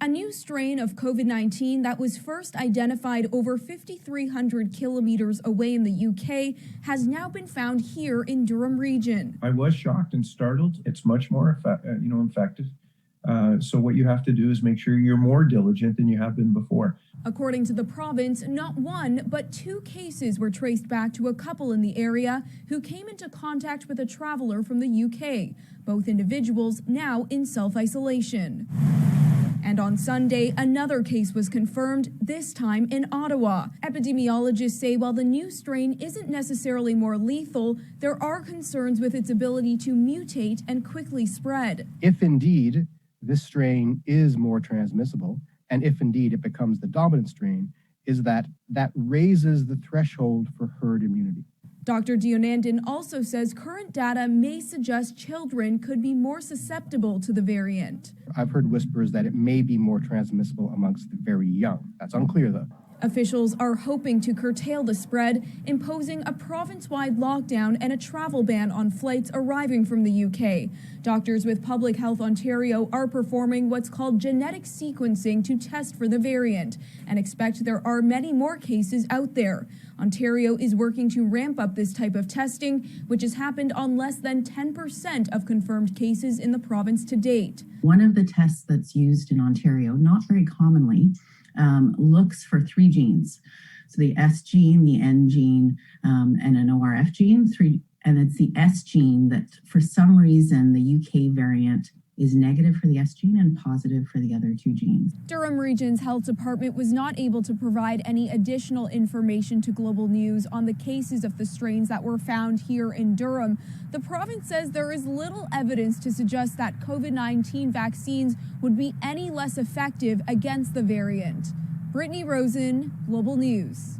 A new strain of COVID-19 that was first identified over 5,300 kilometers away in the UK has now been found here in Durham region. I was shocked and startled. It's much more infective. So what you have to do is make sure you're more diligent than you have been before. According to the province, not one, but 2 cases were traced back to a couple in the area who came into contact with a traveler from the UK, both individuals now in self-isolation. And on Sunday, another case was confirmed, this time in Ottawa. Epidemiologists say while the new strain isn't necessarily more lethal, there are concerns with its ability to mutate and quickly spread. If indeed this strain is more transmissible, and if indeed it becomes the dominant strain, is that raises the threshold for herd immunity. Dr. Deonandan also says current data may suggest children could be more susceptible to the variant. I've heard whispers that it may be more transmissible amongst the very young. That's unclear, though. Officials are hoping to curtail the spread, imposing a province-wide lockdown and a travel ban on flights arriving from the UK. Doctors with Public Health Ontario are performing what's called genetic sequencing to test for the variant and expect there are many more cases out there. Ontario is working to ramp up this type of testing, which has happened on less than 10% of confirmed cases in the province to date. One of the tests that's used in Ontario, not very commonly, looks for 3 genes. So the S gene, the N gene, and an ORF gene. And it's the S gene that for some reason the UK variant is negative for the S gene and positive for the other 2 genes. Durham Region's Health Department was not able to provide any additional information to Global News on the cases of the strains that were found here in Durham. The province says there is little evidence to suggest that COVID-19 vaccines would be any less effective against the variant. Brittany Rosen, Global News.